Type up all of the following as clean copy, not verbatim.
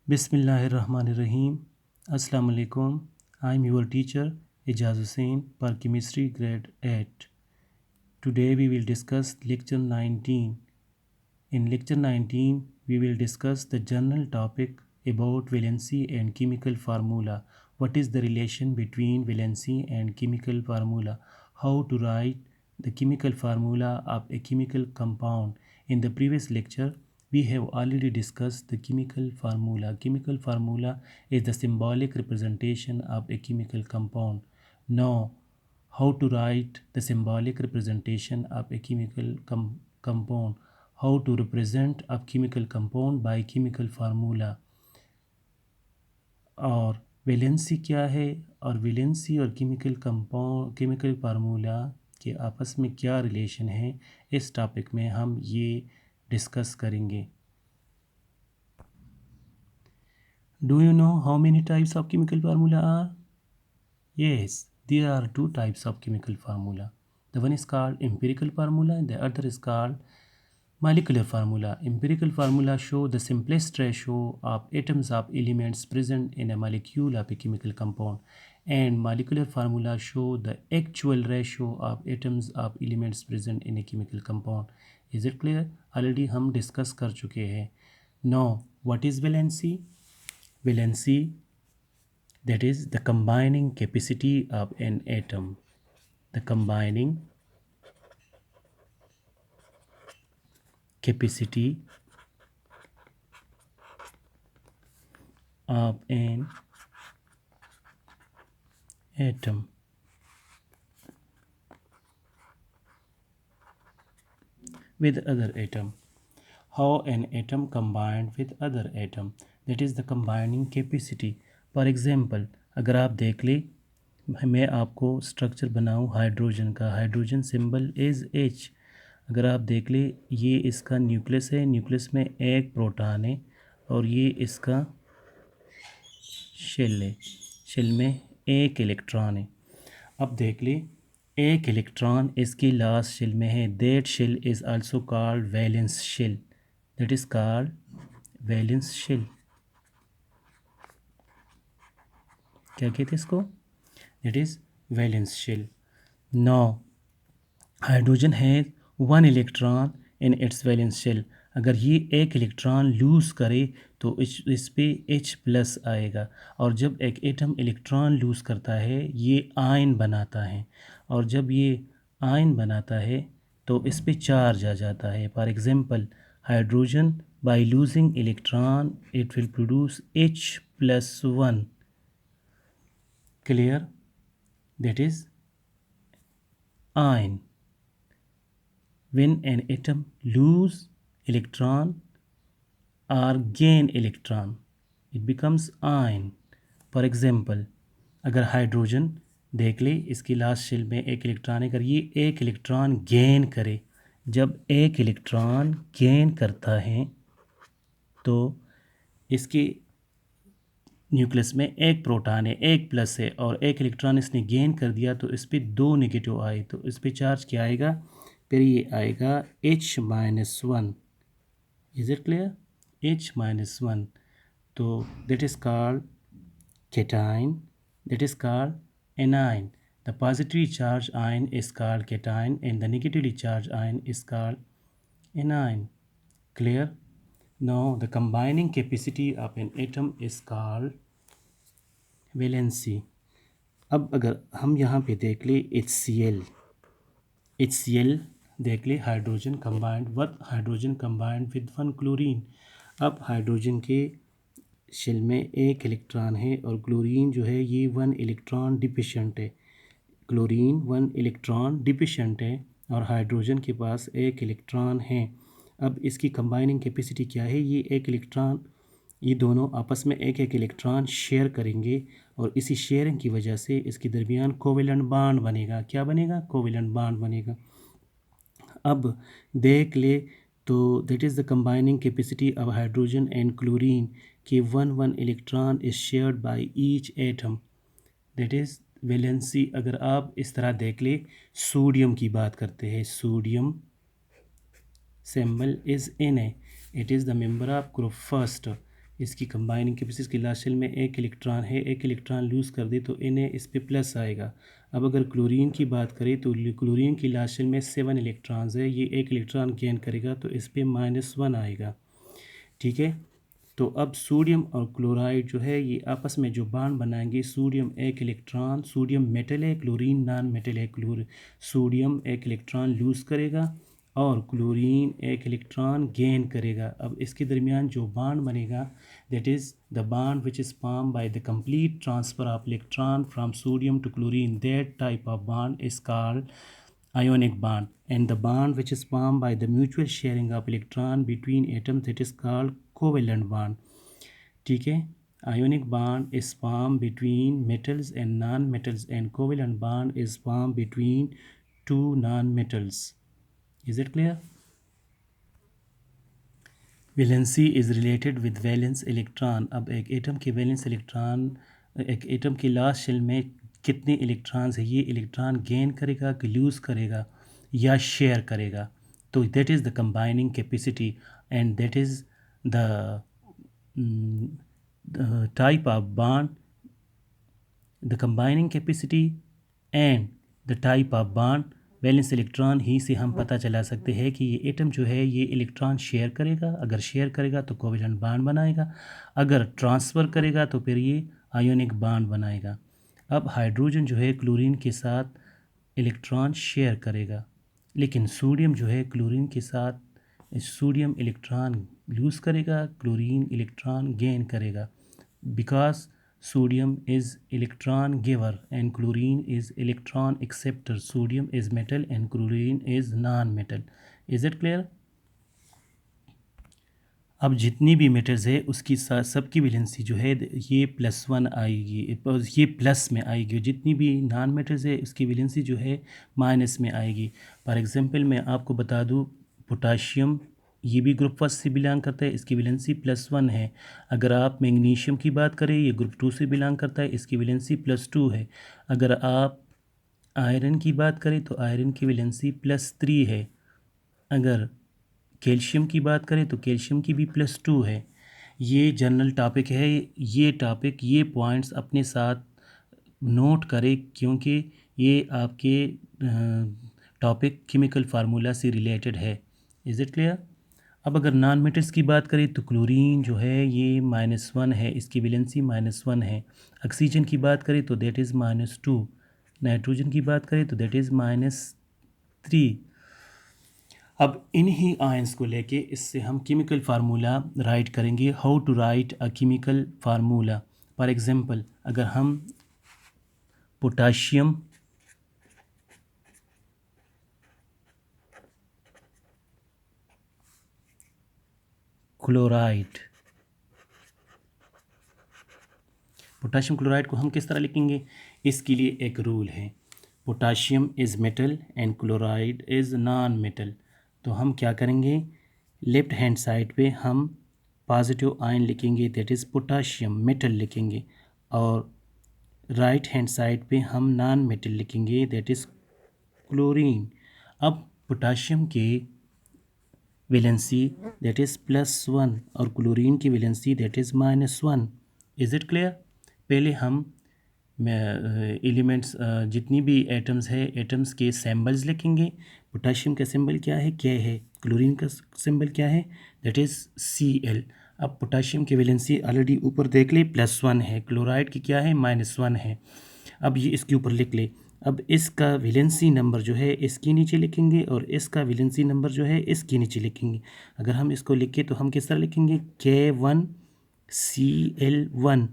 Bismillahirrahmanirrahim. Assalamu alaikum. I'm your teacher Ijaz Hussain for chemistry grade 8. Today we will discuss lecture 19. In lecture 19 we will discuss the general topic about valency and chemical formula. What is the relation between valency and chemical formula? How to write the chemical formula of a chemical compound. In the previous lecture we have already discussed the chemical formula. Chemical formula is the symbolic representation of a chemical compound. Now, how to write the symbolic representation of a chemical compound? How to represent a chemical compound by chemical formula? और valency क्या है और valency और chemical formula के आपस में क्या relation है, इस टॉपिक में हम ये डिस्कस करेंगे. Do you know how many types of chemical formula are? Yes, there are two types of chemical formula. The one is called empirical formula and the other is called molecular formula. Empirical formula show the simplest ratio of atoms of elements present in a molecule of a chemical compound, and molecular formula show the actual ratio of atoms of elements present in a chemical compound. Is it clear? Already हम discuss कर चुके हैं. Now, what is valency? Valency, that is the combining capacity of an atom. The combining capacity of an atom. With other atom. How an atom combined with other atom, that is the combining capacity. For example, अगर आप देख ले, मैं आपको structure बनाऊँ hydrogen का. Hydrogen symbol is H. अगर आप देख ले, ये इसका न्यूक्लियस है. न्यूक्लियस में एक प्रोटॉन है और ये इसका शेल है. शेल में एक इलेक्ट्रॉन है. अब देख ले, एक इलेक्ट्रॉन इसकी लास्ट शेल में है. That shell is also called valence shell. That is called valence shell. क्या कहते हैं इसको? That is valence shell. Now hydrogen है one electron in its valence shell. अगर ये एक इलेक्ट्रॉन लूज़ करे तो इस पे H प्लस आएगा. और जब एक एटम इलेक्ट्रॉन लूज़ करता है ये आयन बनाता है, और जब ये आयन बनाता है तो इस पे चार्ज आ जाता है. For example, hydrogen by losing electron it will produce H+1. Clear? That is ion. When an atom lose electron or gain electron, it becomes ion. For example, अगर हाइड्रोजन देख ले, इसकी लास्ट शेल में एक electron है. अगर ये एक इलेक्ट्रॉन गेन करे, जब एक इलेक्ट्रॉन गेन करता है तो इसके न्यूक्लियस में एक प्रोटॉन है, एक प्लस है, और एक इलेक्ट्रॉन इसने गेन कर दिया तो इस पर दो नेगेटिव आए, तो इस पर चार्ज क्या आएगा? फिर ये आएगा H-1. Is it clear? H-1. तो that is called cation. That is called anion. The positively charged ion is called cation and the negatively charged ion is called anion. Clear? Now the combining capacity of an atom is called valency. अब अगर हम यहाँ पे देख ले HCl देख ले, hydrogen combined with one chlorine. अब हाइड्रोजन के शेल में एक इलेक्ट्रॉन है और क्लोरीन जो है ये वन इलेक्ट्रॉन डिफिशिएंट है. क्लोरीन वन इलेक्ट्रॉन डिफिशिएंट है और हाइड्रोजन के पास एक इलेक्ट्रॉन है. अब इसकी कंबाइनिंग कैपेसिटी क्या है? ये दोनों आपस में एक एक इलेक्ट्रॉन शेयर करेंगे और इसी शेयरिंग की वजह से इसके दरमियान कोवेलेंट बॉन्ड बनेगा. क्या बनेगा? कोवेलेंट बॉन्ड बनेगा. अब देख ले तो that is the combining capacity of hydrogen and chlorine कि one electron is shared by each atom. That is valency. अगर आप इस तरह देख ले, सोडियम की बात करते हैं. Sodium symbol is Na. It is the member of group first. इसकी कंबाइनिंग कैपेसिटी की लास्ट शेल में एक इलेक्ट्रॉन है, एक इलेक्ट्रॉन लूज़ कर दे तो इन्हें इस पे प्लस आएगा। अब अगर क्लोरीन की बात करें तो क्लोरीन की लास्ट शेल में 7 इलेक्ट्रॉन्स है, ये एक इलेक्ट्रॉन गेन करेगा तो इस पे -1 आएगा। ठीक है, तो अब सोडियम और क्लोराइड जो है ये आपस में जो बॉन्ड बनाएंगे, सोडियम एक इलेक्ट्रॉन, सोडियम मेटल है, क्लोरीन नॉन मेटल है, सोडियम एक इलेक्ट्रॉन लूज़ करेगा और क्लोरीन एक इलेक्ट्रॉन गेन करेगा। अब इसके दरमियान जो बॉन्ड बनेगा that is the bond which is form by the complete transfer of electron from sodium to chlorine, that type of bond is called ionic bond, and the bond which is formed by the mutual sharing of electron between atoms, that is called covalent bond. ठीक है, ionic bond is formed between metals and non-metals, and covalent bond is formed between two non-metals. Is it clear? Valency is related with valence electron. अब एक atom के valence electron, एक atom की last shell में कितने electrons है, ये electron gain करेगा कि लूज़ करेगा या शेयर करेगा, तो that is the combining capacity and that is the type of bond, the combining capacity and the type of bond. Valence electron ही से हम पता चला सकते हैं कि ये एटम जो है ये इलेक्ट्रॉन शेयर करेगा, अगर शेयर करेगा तो कोवेलेंट बॉन्ड बनाएगा, अगर ट्रांसफ़र करेगा तो फिर ये आयोनिक बॉन्ड बनाएगा। अब हाइड्रोजन जो है क्लोरीन के साथ इलेक्ट्रॉन शेयर करेगा, लेकिन सोडियम जो है क्लोरीन के साथ सोडियम इलेक्ट्रॉन लूज़ करेगा, क्लोरीन इलेक्ट्रॉन गेन करेगा, because sodium is electron giver and chlorine is electron acceptor. Sodium is metal and chlorine is non-metal. Is it clear? अब जितनी भी मेटल्स है उसकी सबकी वैलेंसी जो है ये +1 आएगी, ये प्लस में आएगी, जितनी भी नॉन मेटल्स है उसकी वैलेंसी जो है माइनस में आएगी। फॉर एग्जांपल मैं आपको बता दूँ, पोटाशियम ये भी ग्रुप फर्स्ट से बिलोंग करता है, इसकी वैलेंसी +1 है। अगर आप मैग्नीशियम की बात करें ये ग्रुप 2 से बिलोंग करता है, इसकी वैलेंसी +2 है। अगर आप आयरन की बात करें तो आयरन की वैलेंसी +3 है। अगर कैल्शियम की बात करें तो कैल्शियम की भी +2 है। ये जनरल टॉपिक है, ये पॉइंट्स अपने साथ नोट करें क्योंकि ये आपके टॉपिक केमिकल फार्मूला से रिलेटेड है। Is it clear? अब अगर नॉन मेटल्स की बात करें तो क्लोरीन जो है ये -1 है, इसकी वैलेंसी -1 है। ऑक्सीजन की बात करें तो दैट इज़ -2। नाइट्रोजन की बात करें तो दैट इज़ -3। अब इन्हीं आयंस को लेके इससे हम केमिकल फार्मूला राइट करेंगे। How to write a chemical formula. For example अगर हम पोटाशियम क्लोराइड, पोटाशियम क्लोराइड को हम किस तरह लिखेंगे, इसके लिए एक रूल है, potassium is metal and chloride is non metal. तो हम क्या करेंगे, लेफ्ट हैंड साइड पे हम पॉजिटिव आयन लिखेंगे दैट इज़ पोटाशियम मेटल लिखेंगे, और राइट हैंड साइड पे हम नॉन मेटल लिखेंगे दैट इज़ क्लोरीन। अब पोटाशियम के वैलेंसी दैट इज़ +1 और क्लोरीन की valency that is -1। Is it clear? पहले हम एलिमेंट्स जितनी भी एटम्स है एटम्स के सिंबल्स लिखेंगे। पोटाशियम का सिंबल क्या है, K है। क्लोरीन का सिंबल क्या है, दैट इज़ Cl। अब पोटाशियम की वैलेंसी ऑलरेडी ऊपर देख ले +1 है, क्लोराइड की क्या है -1 है। अब ये इसके ऊपर लिख ले। अब इसका वैलेंसी नंबर जो है इसके नीचे लिखेंगे और इसका वैलेंसी नंबर जो है इसके नीचे लिखेंगे। अगर हम इसको लिखें तो हम किस तरह लिखेंगे, K1Cl1।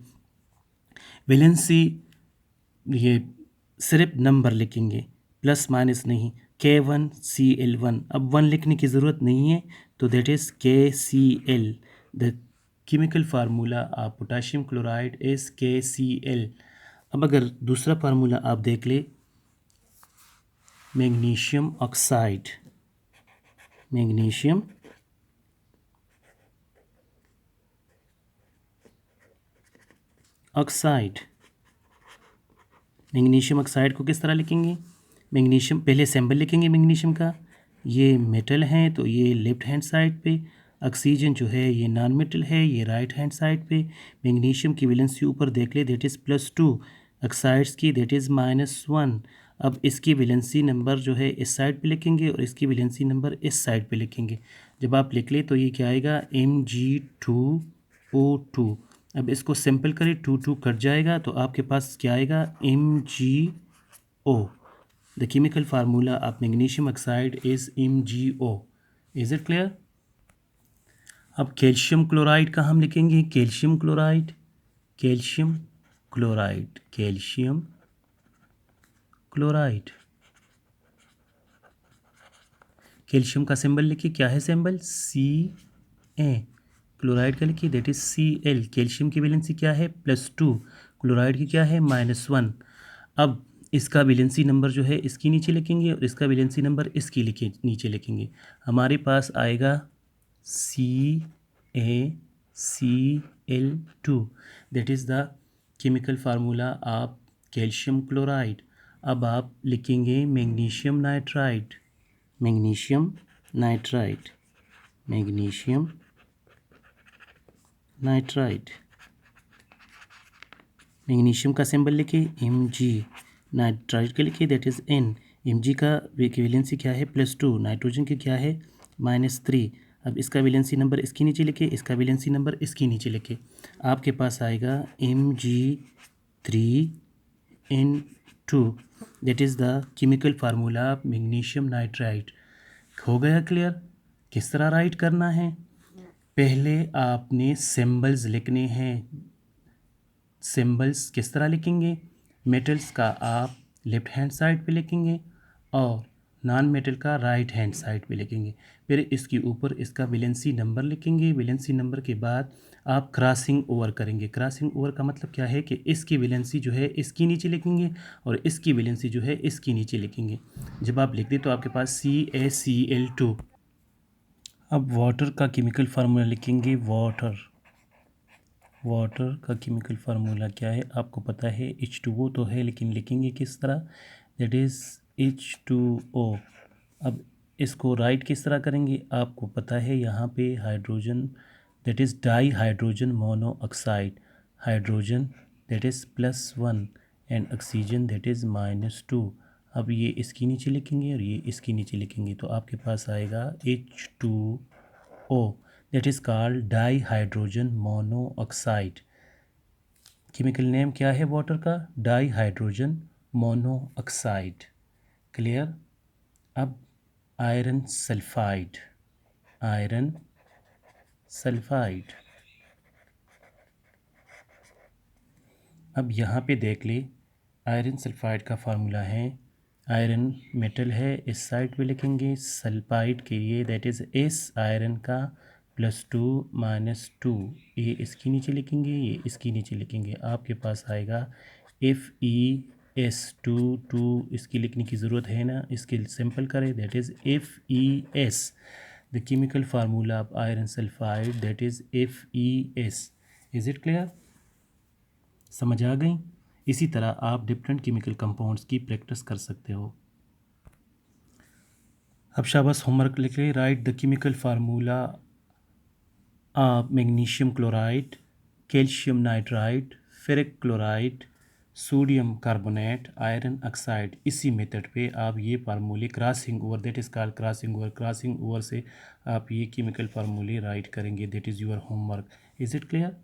वैलेंसी ये सिर्फ नंबर लिखेंगे, प्लस माइनस नहीं, K1Cl1। अब 1 लिखने की ज़रूरत नहीं है, तो that is KCl। The chemical formula of potassium chloride is KCl। अब अगर दूसरा फार्मूला आप देख ले, magnesium oxide, magnesium oxide, magnesium oxide को किस तरह लिखेंगे, मैग्नीशियम पहले सिंबल लिखेंगे मैग्नीशियम का, ये मेटल है तो ये लेफ्ट हैंड साइड पे, ऑक्सीजन जो है ये नॉन मेटल है, ये राइट हैंड साइड पे। मैग्नीशियम की वैलेंसी ऊपर देख ले, दैट इज़ +2। ऑक्साइड्स की दैट इज़ -1। अब इसकी वैलेंसी नंबर जो है इस साइड पे लिखेंगे और इसकी वैलेंसी नंबर इस साइड पे लिखेंगे। जब आप लिख ले तो ये क्या आएगा, Mg2O2। अब इसको सिंपल करें, 2 कट जाएगा तो आपके पास क्या आएगा, MgO। The chemical formula of magnesium oxide is MgO। Is it clear? अब कैल्शियम क्लोराइड का हम लिखेंगे, calcium chloride, calcium chloride, calcium chloride. Calcium का सिंबल लिखिए, क्या है सिंबल, Ca। क्लोराइड का लिखिए दैट इज Cl। कैल्शियम की वैलेंसी क्या है, +2। क्लोराइड की क्या है, -1। अब इसका वैलेंसी नंबर जो है इसकी नीचे लिखेंगे और इसका वैलेंसी नंबर इसकी नीचे लिखेंगे। हमारे पास आएगा CaCl2। That is the chemical formula of calcium chloride. अब आप लिखेंगे magnesium nitride, magnesium nitride, magnesium nitride. Magnesium का सिंबल लिखिए Mg। नाइट्राइड के लिखिए दैट इज़ N। Mg का वैलेंसी क्या है, +2। नाइट्रोजन की क्या है, -3। अब इसका वैलेंसी नंबर इसके नीचे लिखिए, इसका वैलेंसी नंबर इसके नीचे लिखिए। आपके पास आएगा Mg3N2। That is the chemical formula of magnesium nitride. हो गया क्लियर? किस तरह राइट करना है, पहले आपने सिंबल्स लिखने हैं। सिंबल्स किस तरह लिखेंगे, मेटल्स का आप लेफ्ट हैंड साइड पे लिखेंगे और नॉन मेटल का राइट हैंड साइड पे लिखेंगे। फिर इसके ऊपर इसका वैलेंसी नंबर लिखेंगे। वैलेंसी नंबर के बाद आप क्रॉसिंग ओवर करेंगे। क्रॉसिंग ओवर का मतलब क्या है कि इसकी वैलेंसी जो है इसकी नीचे लिखेंगे और इसकी वैलेंसी जो है इसकी नीचे लिखेंगे। जब आप लिख दें तो आपके पास CaCl2। अब वाटर का केमिकल फार्मूला लिखेंगे, वाटर। वाटर का केमिकल फार्मूला क्या है, आपको पता है, H2O तो है, लेकिन लिखेंगे किस तरह, दैट इज़ H2O। अब इसको राइट किस तरह करेंगे, आपको पता है, यहाँ पे hydrogen that is di hydrogen monoxide, hydrogen that is +1 and oxygen that is -2। अब ये इसकी नीचे लिखेंगे और ये इसकी नीचे लिखेंगे तो आपके पास आएगा H2O। That is called di hydrogen monoxide. Chemical name क्या है वाटर का, डाई हाइड्रोजन मोनोऑक्साइड। क्लियर? अब आयरन सल्फाइड, आयरन सल्फाइड। अब यहाँ पे देख ले, आयरन सल्फाइड का फार्मूला है, आयरन मेटल है, इस साइड पे लिखेंगे, सल्फाइड के लिए दैट इज़ S आयरन का +2 -2, ये इसकी नीचे लिखेंगे, ये इसकी नीचे लिखेंगे। आपके पास आएगा FeS2। इसकी लिखने की ज़रूरत है ना, इसके सिंपल करें, that is FeS। The chemical formula of iron sulphide that is FeS। Is it clear? समझ आ गई? इसी तरह आप डिफरेंट केमिकल कंपाउंड्स की प्रैक्टिस कर सकते हो। अब शाबाश, होमवर्क लिखे, right the chemical formula of magnesium chloride, calcium nitride, ferric chloride, sodium carbonate, iron oxide. इसी मेथड पे आप ये फार्मूले crossing over, that is called crossing over, crossing over से आप ये केमिकल फार्मूले राइट करेंगे। That is your homework. Is it clear?